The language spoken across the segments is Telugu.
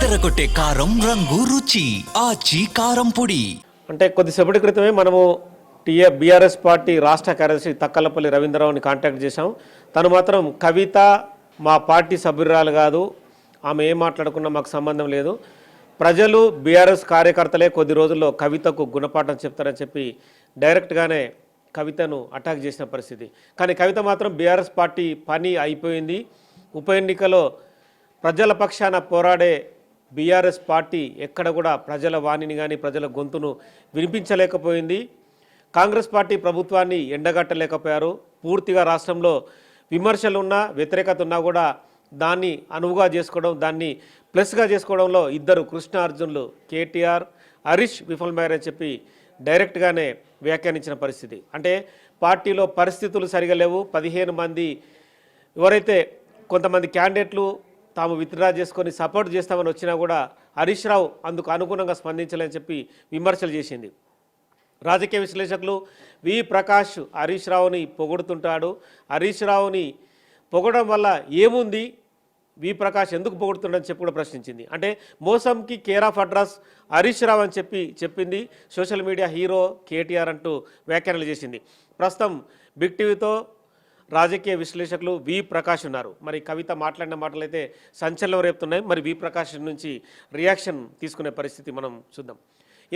అదరగొట్టే కారం రంగు రుచి ఆచి కారం పొడి. అంటే కొద్దిసేపటి క్రితమే మనము బీఆర్ఎస్ పార్టీ రాష్ట్ర కార్యదర్శి తక్కలపల్లి రవీంద్రరావుని కాంటాక్ట్ చేశాం. తను మాత్రం కవిత మా పార్టీ సభ్యురాలు కాదు, ఆమె ఏం మాట్లాడుకున్నా మాకు సంబంధం లేదు, ప్రజలు బీఆర్ఎస్ కార్యకర్తలే కొద్ది రోజుల్లో కవితకు గుణపాఠం చెప్తారని చెప్పి డైరెక్ట్గానే కవితను అటాక్ చేసిన పరిస్థితి. కానీ కవిత మాత్రం బీఆర్ఎస్ పార్టీ పని అయిపోయింది, ఉప ఎన్నికలో ప్రజల పక్షాన పోరాడే బీఆర్ఎస్ పార్టీ ఎక్కడ కూడా ప్రజల వాణిని కానీ ప్రజల గొంతును వినిపించలేకపోయింది, కాంగ్రెస్ పార్టీ ప్రభుత్వాన్ని ఎండగట్టలేకపోయారు, పూర్తిగా రాష్ట్రంలో విమర్శలున్నా వ్యతిరేకత ఉన్నా కూడా దాన్ని అనువుగా చేసుకోవడం, దాన్ని ప్లస్గా చేసుకోవడంలో ఇద్దరు కృష్ణ అర్జునులు కేటీఆర్ హరీష్ విఫలమయ్యారని చెప్పి డైరెక్ట్గానే వ్యాఖ్యానించిన పరిస్థితి. అంటే పార్టీలో పరిస్థితులు సరిగా లేవు, 15 మంది ఎవరైతే కొంతమంది క్యాండిడేట్లు తాము విత్డ్రా చేసుకొని సపోర్ట్ చేస్తామని వచ్చినా కూడా హరీష్ రావు అందుకు అనుగుణంగా స్పందించాలని చెప్పి విమర్శలు చేసింది. రాజకీయ విశ్లేషకులు వి ప్రకాష్ హరీష్ రావుని పొగుడుతుంటాడు, హరీష్ రావుని పొగడం వల్ల ఏముంది, వి ప్రకాష్ ఎందుకు పొగుడుతుండని చెప్పి కూడా ప్రశ్నించింది. అంటే మోసంకి care of address Harish Rao అని చెప్పింది సోషల్ మీడియా హీరో కేటీఆర్ అంటూ వ్యాఖ్యానాలు చేసింది. ప్రస్తుతం బిగ్ టీవీతో రాజకీయ విశ్లేషకులు వి ప్రకాష్ ఉన్నారు. మరి కవిత మాట్లాడిన మాటలైతే సంచలనం రేపుతున్నాయి. మరి వి ప్రకాష్ నుంచి రియాక్షన్ తీసుకునే పరిస్థితి మనం చూద్దాం.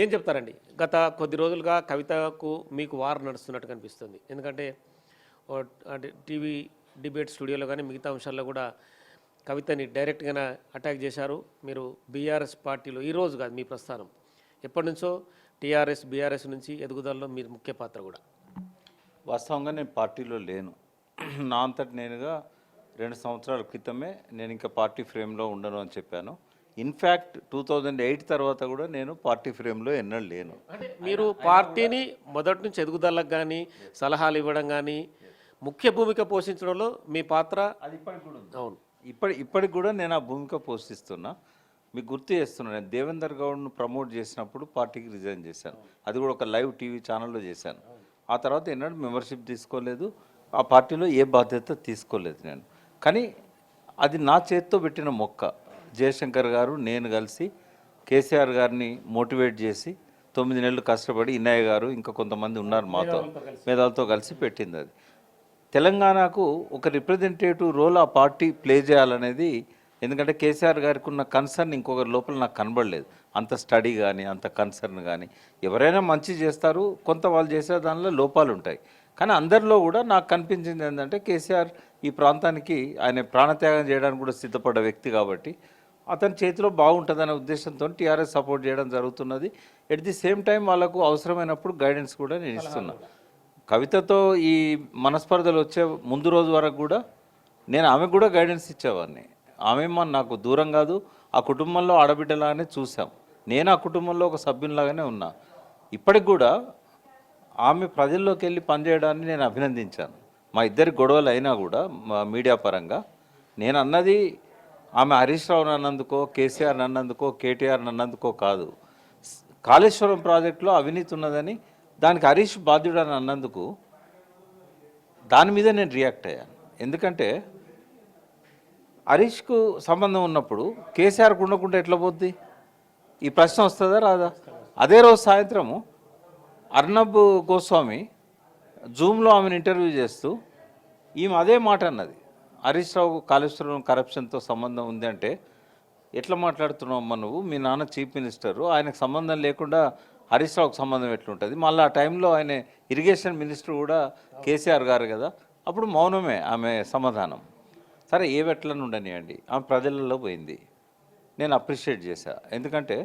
ఏం చెప్తారండి? గత కొద్ది రోజులుగా కవితకు మీకు వార్ నడుస్తున్నట్టు కనిపిస్తుంది. ఎందుకంటే టీవీ డిబేట్ స్టూడియోలో కానీ మిగతా అంశాల్లో కూడా కవితని డైరెక్ట్గానే అటాక్ చేశారు. మీరు బీఆర్ఎస్ పార్టీలో ఈరోజు కాదు, మీ ప్రస్థానం ఎప్పటి నుంచో టీఆర్ఎస్ బీఆర్ఎస్ నుంచి ఎదుగుదలలో మీరు ముఖ్య పాత్ర కూడా. వాస్తవంగా నేను పార్టీలో లేను. నా అంతటి నేనుగా 2 సంవత్సరాల క్రితమే నేను ఇంకా పార్టీ ఫ్రేమ్లో ఉండను అని చెప్పాను. ఇన్ఫ్యాక్ట్ 2008 తర్వాత కూడా నేను పార్టీ ఫ్రేమ్లో ఎన్నడూ లేను. అంటే మీరు పార్టీని మొదటి నుంచి ఎదుగుదలకు కానీ సలహాలు ఇవ్వడం కానీ ముఖ్య భూమిక పోషించడంలో మీ పాత్ర అది ఇప్పటికి కూడా ఉంది. అవును, ఇప్పటికి కూడా నేను ఆ భూమిక పోషిస్తున్నా. మీకు గుర్తు చేస్తున్నాను, నేను దేవేందర్ గౌడ్ను ప్రమోట్ చేసినప్పుడు పార్టీకి రిజైన్ చేశాను. అది కూడా ఒక లైవ్ టీవీ ఛానల్లో చేశాను. ఆ తర్వాత ఎన్నడూ మెంబర్షిప్ తీసుకోలేదు, ఆ పార్టీలో ఏ బాధ్యత తీసుకోలేదు నేను. కానీ అది నా చేతితో పెట్టిన మొక్క. జయశంకర్ గారు నేను కలిసి కేసీఆర్ గారిని మోటివేట్ చేసి 9 నెలలు కష్టపడి ఇన్నయ్య గారు ఇంకా కొంతమంది ఉన్నారు మాతో మేధావులతో కలిసి పెట్టింది. అది తెలంగాణకు ఒక రిప్రజెంటేటివ్ రోల్ ఆ పార్టీ ప్లే చేయాలనేది. ఎందుకంటే కేసీఆర్ గారికి ఉన్న కన్సర్న్ ఇంకొకరి లోపల నాకు కనబడలేదు. అంత స్టడీ కానీ అంత కన్సర్న్ కానీ, ఎవరైనా మంచి చేస్తారు, కొంత వాళ్ళు చేసే దానిలో లోపాలు ఉంటాయి. కానీ అందరిలో కూడా నాకు కనిపించింది ఏంటంటే కేసీఆర్ ఈ ప్రాంతానికి ఆయన ప్రాణత్యాగం చేయడానికి కూడా సిద్ధపడ్డ వ్యక్తి కాబట్టి అతని చేతిలో బాగుంటుందనే ఉద్దేశంతో టీఆర్ఎస్ సపోర్ట్ చేయడం జరుగుతున్నది. ఎట్ ది సేమ్ టైం వాళ్ళకు అవసరమైనప్పుడు గైడెన్స్ కూడా నేను ఇస్తున్నా. కవితతో ఈ మనస్పర్ధలు వచ్చే ముందు రోజు వరకు కూడా నేను ఆమెకు కూడా గైడెన్స్ ఇచ్చేవాడిని. ఆమె నాకు దూరం కాదు, ఆ కుటుంబంలో ఆడబిడ్డలాగానే చూసాం. నేను ఆ కుటుంబంలో ఒక సభ్యునిలాగానే ఉన్నా. ఇప్పటికి కూడా ఆమె ప్రజల్లోకి వెళ్ళి పనిచేయడాన్ని నేను అభినందించాను. మా ఇద్దరి గొడవలు అయినా కూడా మీడియా పరంగా నేను అన్నది ఆమె హరీష్ రావు అన్నందుకో, కేసీఆర్ అన్నందుకో, కేటీఆర్ అన్నందుకో కాదు. కాళేశ్వరం ప్రాజెక్టులో అవినీతి ఉన్నదని దానికి హరీష్ బాధ్యుడని అన్నందుకు దాని మీద నేను రియాక్ట్ అయ్యాను. ఎందుకంటే హరీష్కు సంబంధం ఉన్నప్పుడు కేసీఆర్కు ఉండకుండా ఎట్లా పోద్ది? ఈ ప్రశ్న వస్తుందా రాదా? అదే రోజు సాయంత్రము అర్నబ్ గోస్వామి జూమ్లో ఆమెను ఇంటర్వ్యూ చేస్తూ ఈమె అదే మాట అన్నది, హరీష్ రావు కాళేశ్వరం కరప్షన్తో సంబంధం ఉంది అంటే ఎట్లా మాట్లాడుతున్నావు అమ్మ నువ్వు? మీ నాన్న చీఫ్ మినిస్టరు, ఆయనకు సంబంధం లేకుండా హరీష్ రావుకు సంబంధం ఎట్లుంటుంది? మళ్ళీ ఆ టైంలో ఆయన ఇరిగేషన్ మినిస్టర్ కూడా కేసీఆర్ గారు కదా. అప్పుడు మౌనమే ఆమె సమాధానం. సరే ఏవెట్లను ఉండనియండి, ఆమె ప్రజలలో పోయింది. నేను అప్రిషియేట్ చేశా. ఎందుకంటే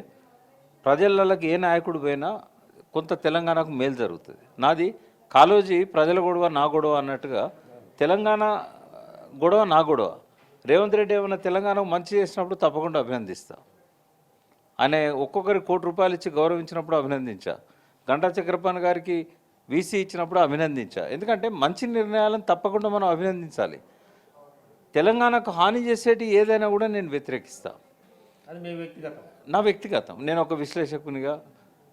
ప్రజలకి ఏ నాయకుడు పోయినా కొంత తెలంగాణకు మేలు జరుగుతుంది. నాది కాలోజీ ప్రజల గొడవ నా గొడవ అన్నట్టుగా తెలంగాణ గొడవ నా గొడవ. రేవంత్ రెడ్డి ఏమైనా తెలంగాణకు మంచి చేసినప్పుడు తప్పకుండా అభినందిస్తా. ఆయన ఒక్కొక్కరికి ₹1 ఇచ్చి గౌరవించినప్పుడు అభినందించా. గంటా చక్రపాణి గారికి వీసీ ఇచ్చినప్పుడు అభినందించా. ఎందుకంటే మంచి నిర్ణయాలను తప్పకుండా మనం అభినందించాలి. తెలంగాణకు హాని చేసేటి ఏదైనా కూడా నేను వ్యతిరేకిస్తాను. అది మీ వ్యక్తిగతం. నా వ్యక్తిగతం. నేను ఒక విశ్లేషకునిగా,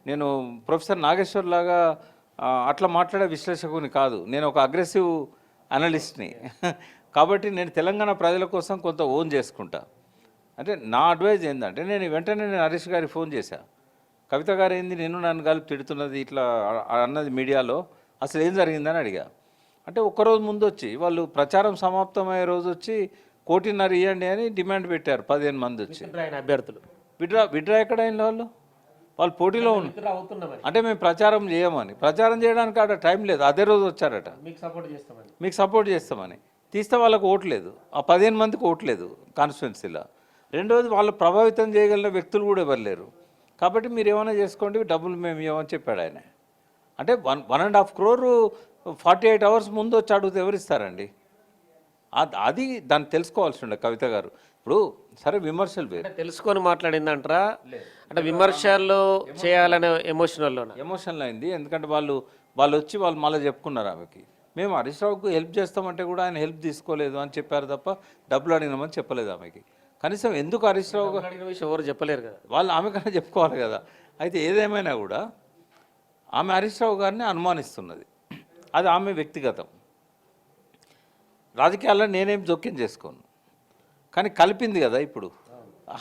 నేను ప్రొఫెసర్ నాగేశ్వర్ లాగా అట్లా మాట్లాడే విశ్లేషకుని కాదు. నేను ఒక అగ్రెసివ్ అనలిస్ట్ని కాబట్టి నేను తెలంగాణ ప్రజల కోసం కొంత ఓన్ చేసుకుంటా. అంటే నా అడ్వైజ్ ఏంటంటే నేను హరీష్ గారికి ఫోన్ చేశా. కవిత గారు ఏంది నేను నన్ను కలిపి తిడుతున్నది ఇట్లా అన్నది మీడియాలో, అసలు ఏం జరిగిందని అడిగా. అంటే ఒక్కరోజు ముందు వచ్చి వాళ్ళు ప్రచారం సమాప్తమయ్యే రోజు వచ్చి 1,50,00,000 ఇవ్వండి అని డిమాండ్ పెట్టారు 15 మంది వచ్చి. ఆయన అభ్యర్థులు విడ్రా ఎక్కడ అయిన వాళ్ళు పోటీలో ఉన్నారు. అవుతున్నామని అంటే మేము ప్రచారం చేయమని, ప్రచారం చేయడానికి అక్కడ టైం లేదు, అదే రోజు వచ్చారట మీకు సపోర్ట్ చేస్తామని. మీకు సపోర్ట్ చేస్తామని. తీస్తే వాళ్ళకు ఓట్లేదు, ఆ 15 మందికి ఓట్లేదు కాన్స్టిట్యున్సీలో. రెండోది వాళ్ళు ప్రభావితం చేయగలిగిన వ్యక్తులు కూడా ఎవరు లేరు. కాబట్టి మీరు ఏమైనా చేసుకోండి, డబ్బులు మేము ఇవ్వమని చెప్పాడు ఆయన. అంటే 1.5 crore 48 hours ముందు వచ్చి అడిగితే ఎవరు ఇస్తారండి? అది దాన్ని తెలుసుకోవాల్సి ఉండే కవిత గారు. ఇప్పుడు సరే విమర్శలు వేరు, తెలుసుకొని మాట్లాడిందంటారా? అంటే విమర్శలు చేయాలనే ఎమోషనల్ అయింది. ఎందుకంటే వాళ్ళు వచ్చి వాళ్ళు మళ్ళీ చెప్పుకున్నారు ఆమెకి, మేము హరీష్ రావుకు హెల్ప్ చేస్తామంటే కూడా ఆయన హెల్ప్ తీసుకోలేదు అని చెప్పారు తప్ప డబ్బులు అడిగినామని చెప్పలేదు ఆమెకి. కనీసం ఎందుకు హరీష్ రావు అడిగిన విషయం ఎవరు చెప్పలేరు కదా, వాళ్ళు ఆమె కన్నా చెప్పుకోవాలి కదా. అయితే ఏదేమైనా కూడా ఆమె హరీష్ రావు గారిని అనుమానిస్తున్నది, అది ఆమె వ్యక్తిగతం. రాజకీయాల్లో నేనేం జోక్యం చేసుకోను, కానీ కలిపింది కదా ఇప్పుడు.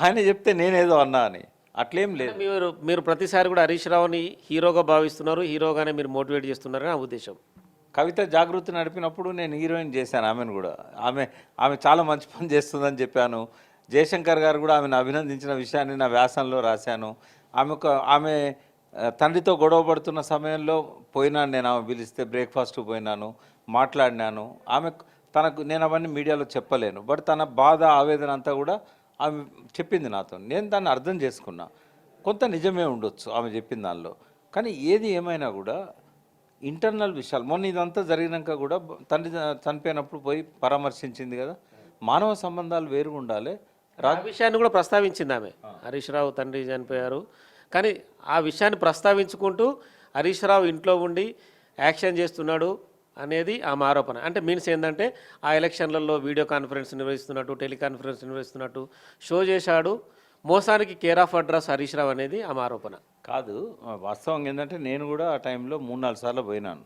ఆయన చెప్తే నేనేదో అన్నా అని అట్లేం లేదు. మీరు ప్రతిసారి కూడా హరీష్ రావుని హీరోగా భావిస్తున్నారు, హీరోగానే మీరు మోటివేట్ చేస్తున్నారని నా ఉద్దేశం. కవిత జాగృతి నడిపినప్పుడు నేను హీరోయిన్ చేశాను ఆమెను కూడా. ఆమె చాలా మంచి పని చేస్తుందని చెప్పాను. జయశంకర్ గారు కూడా ఆమెను అభినందించిన విషయాన్ని నా వ్యాసంలో రాశాను. ఆమె తండ్రితో గొడవ పడుతున్న సమయంలో పోయినాను, నేను ఆమె పిలిస్తే బ్రేక్ఫాస్ట్కి పోయినాను, మాట్లాడినాను. నేను అవన్నీ మీడియాలో చెప్పలేను, బట్ తన బాధ ఆవేదన అంతా కూడా ఆమె చెప్పింది నాతో. నేను దాన్ని అర్థం చేసుకున్నా. కొంత నిజమే ఉండొచ్చు ఆమె చెప్పిన దానిలో, కానీ ఏది ఏమైనా కూడా ఇంటర్నల్ విషయాలు. మొన్న ఇదంతా జరిగినాక కూడా తండ్రి చనిపోయినప్పుడు పోయి పరామర్శించింది కదా. మానవ సంబంధాలు వేరుగా ఉండాలి. విషయాన్ని కూడా ప్రస్తావించింది ఆమె. హరీష్ రావు తండ్రి చనిపోయారు, కానీ ఆ విషయాన్ని ప్రస్తావించుకుంటూ హరీష్ రావు ఇంట్లో ఉండి యాక్షన్ చేస్తున్నాడు అనేది ఆమె ఆరోపణ. అంటే మీన్స్ ఏంటంటే ఆ ఎలక్షన్లలో వీడియో కాన్ఫరెన్స్ నిర్వహిస్తున్నట్టు, టెలికాన్ఫరెన్స్ నిర్వహిస్తున్నట్టు షో చేశాడు. మోసానికి care of address Harish Rao అనేది ఆమె ఆరోపణ కాదు. వాస్తవంగా ఏంటంటే నేను కూడా ఆ టైంలో 3-4 సార్లు పోయినాను.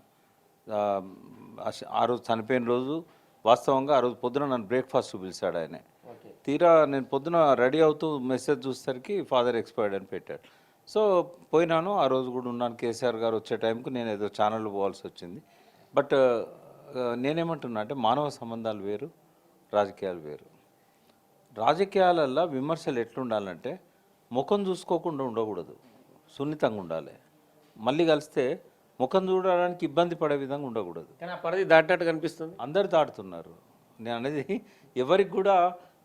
ఆ రోజు చనిపోయిన రోజు వాస్తవంగా ఆ రోజు పొద్దున నన్ను బ్రేక్ఫాస్ట్ పిలిచాడు ఆయన. తీరా నేను పొద్దున రెడీ అవుతూ మెసేజ్ చూసేసరికి ఫాదర్ ఎక్స్పైర్డ్ అని పెట్టాడు. సో పోయినాను, ఆ రోజు కూడా ఉన్నాను. కేసీఆర్ గారు వచ్చే టైంకు నేను ఏదో ఛానల్లో పోవాల్సి వచ్చింది. బట్ నేనేమంటున్నా అంటే మానవ సంబంధాలు వేరు, రాజకీయాలు వేరు. రాజకీయాలల్లో విమర్శలు ఎట్లుండాలంటే ముఖం చూసుకోకుండా ఉండకూడదు, సున్నితంగా ఉండాలి. మళ్ళీ కలిస్తే ముఖం చూడడానికి ఇబ్బంది పడే విధంగా ఉండకూడదు. కానీ ఆ పరిధి దాటినట్టు కనిపిస్తుంది. అందరు దాటుతున్నారు. నేను అనేది ఎవరికి కూడా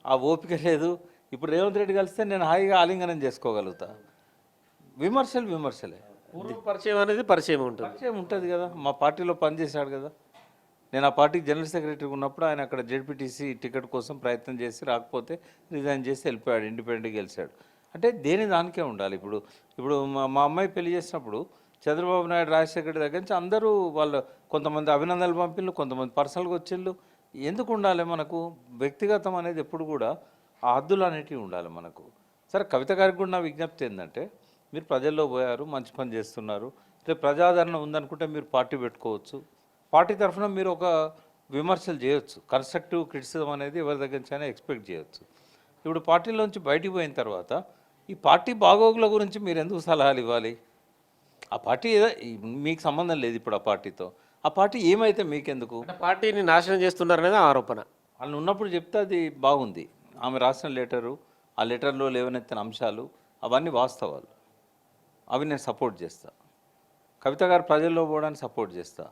ఆ ఓపిక లేదు. ఇప్పుడు రేవంత్ రెడ్డి కలిస్తే నేను హాయిగా ఆలింగనం చేసుకోగలుగుతా. విమర్శలే. పరిచయం అనేది పరిచయం ఉంటుంది కదా. మా పార్టీలో పనిచేశాడు కదా. నేను ఆ పార్టీకి జనరల్ సెక్రటరీ ఉన్నప్పుడు ఆయన అక్కడ జెడ్పీటీసీ టికెట్ కోసం ప్రయత్నం చేసి రాకపోతే రిజైన్ చేసి వెళ్ళిపోయాడు, ఇండిపెండెంట్గా గెలిచాడు. అంటే దేని దానికే ఉండాలి. ఇప్పుడు మా అమ్మాయి పెళ్లి చేసినప్పుడు చంద్రబాబు నాయుడు రాజశేఖర్ దగ్గర నుంచి అందరూ వాళ్ళు కొంతమంది అభినందనలు పంపిళ్ళు, కొంతమంది పర్సనల్గా వచ్చిళ్ళు. ఎందుకు ఉండాలి మనకు? వ్యక్తిగతం అనేది ఎప్పుడు కూడా ఆ హద్దులు అనేటివి ఉండాలి మనకు. సరే, కవిత గారికి కూడా నా విజ్ఞప్తి ఏంటంటే మీరు ప్రజల్లో పోయారు, మంచి పని చేస్తున్నారు. రేపు ప్రజాదరణ ఉందనుకుంటే మీరు పార్టీ పెట్టుకోవచ్చు. పార్టీ తరఫున మీరు ఒక విమర్శలు చేయొచ్చు. కన్స్ట్రక్టివ్ క్రిటిసిజం అనేది ఎవరి దగ్గర నుంచైనా ఎక్స్పెక్ట్ చేయొచ్చు. ఇప్పుడు పార్టీలోంచి బయటికి పోయిన తర్వాత ఈ పార్టీ బాగోగుల గురించి మీరు ఎందుకు సలహాలు ఇవ్వాలి? ఆ పార్టీ ఏదో మీకు సంబంధం లేదు ఇప్పుడు ఆ పార్టీతో. ఆ పార్టీ ఏమైతే మీకెందుకు? పార్టీని నాశనం చేస్తున్నారనేది ఆరోపణ. వాళ్ళు ఉన్నప్పుడు చెప్తే అది బాగుంది. ఆమె రాసిన లెటరు, ఆ లెటర్లో లేవనెత్తిన అంశాలు అవన్నీ వాస్తవాలు. అవి నేను సపోర్ట్ చేస్తా. కవిత గారు ప్రజల్లో పోవడానికి సపోర్ట్ చేస్తా.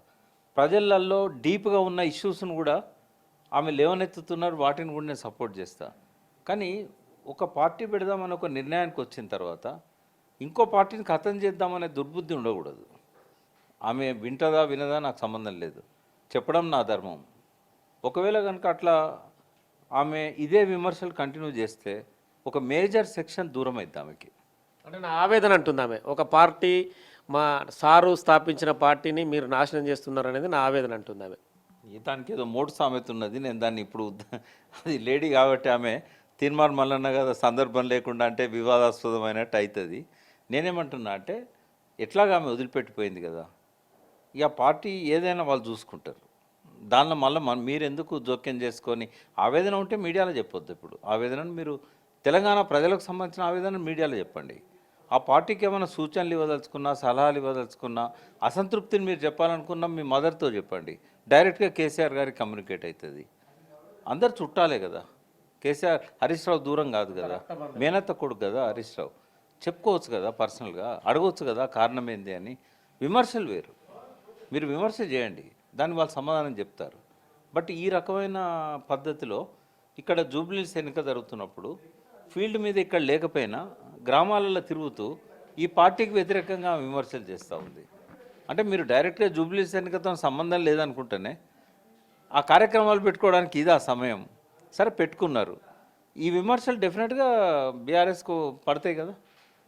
ప్రజలల్లో డీప్గా ఉన్న ఇష్యూస్ను కూడా ఆమె లేవనెత్తుతున్నారు, వాటిని కూడా నేను సపోర్ట్ చేస్తా. కానీ ఒక పార్టీ పెడదామని ఒక నిర్ణయానికి వచ్చిన తర్వాత ఇంకో పార్టీని ఖతం చేద్దామనే దుర్బుద్ధి ఉండకూడదు. ఆమె వింటదా వినదా నాకు సంబంధం లేదు, చెప్పడం నా ధర్మం. ఒకవేళ కనుక అట్లా ఆమె ఇదే విమర్శలు కంటిన్యూ చేస్తే ఒక మేజర్ సెక్షన్ దూరం అవుతుంది ఆమెకి. అంటే నా ఆవేదన అంటుంది ఆమె, ఒక పార్టీ మా సారు స్థాపించిన పార్టీని మీరు నాశనం చేస్తున్నారు అనేది నా ఆవేదన అంటుంది ఆమె. దానికి ఏదో మోటు సామెత ఉన్నది, నేను దాన్ని ఇప్పుడు అది లేడీ కాబట్టి ఆమె తీర్మానం మల్లన్న కదా, సందర్భం లేకుండా అంటే వివాదాస్పదమైనట్టు అవుతుంది. నేనేమంటున్నా అంటే ఎట్లాగా ఆమె వదిలిపెట్టిపోయింది కదా, ఇక పార్టీ ఏదైనా వాళ్ళు చూసుకుంటారు. దానిలో మళ్ళీ మీరు ఎందుకు జోక్యం చేసుకొని ఆవేదన ఉంటే మీడియాలో చెప్పొద్దు. ఇప్పుడు ఆవేదనను మీరు తెలంగాణ ప్రజలకు సంబంధించిన ఆవేదన మీడియాలో చెప్పండి. ఆ పార్టీకి ఏమైనా సూచనలు ఇవ్వదలుచుకున్నా, సలహాలు ఇవ్వదలుచుకున్నా, అసంతృప్తిని మీరు చెప్పాలనుకున్నా మీ మదర్తో చెప్పండి. డైరెక్ట్గా కేసీఆర్ గారికి కమ్యూనికేట్ అవుతుంది. అందరు చుట్టాలే కదా. కేసీఆర్ హరీష్ రావు దూరం కాదు కదా, మేనత్త కొడుకు కదా హరీష్ రావు. చెప్పుకోవచ్చు కదా, పర్సనల్గా అడగవచ్చు కదా కారణం ఏంది అని. విమర్శలు వేరు, మీరు విమర్శ చేయండి, దాన్ని వాళ్ళు సమాధానం చెప్తారు. బట్ ఈ రకమైన పద్ధతిలో ఇక్కడ జూబ్లీస్ ఎన్నిక జరుగుతున్నప్పుడు ఫీల్డ్ మీద ఇక్కడ లేకపోయినా గ్రామాలలో తిరుగుతూ ఈ పార్టీకి వ్యతిరేకంగా విమర్శలు చేస్తూ ఉంది. అంటే మీరు డైరెక్ట్గా జూబ్లీస్ ఎన్నికతో సంబంధం లేదనుకుంటేనే ఆ కార్యక్రమాలు పెట్టుకోవడానికి ఇది ఆ సమయం. సరే పెట్టుకున్నారు. ఈ విమర్శలు డెఫినెట్గా బీఆర్ఎస్కు పడతాయి కదా,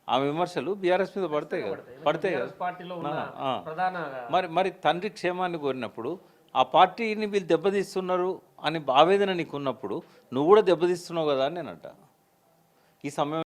ఆ విమర్శలు బీఆర్ఎస్ మీద పడతాయి కదా. పార్టీలో మరి తండ్రి క్షేమాన్ని కోరినప్పుడు ఆ పార్టీని వీళ్ళు దెబ్బతీస్తున్నారు అని ఆవేదన నీకు ఉన్నప్పుడు నువ్వు కూడా దెబ్బతీస్తున్నావు కదా అని నేనంట. ఈ సమయం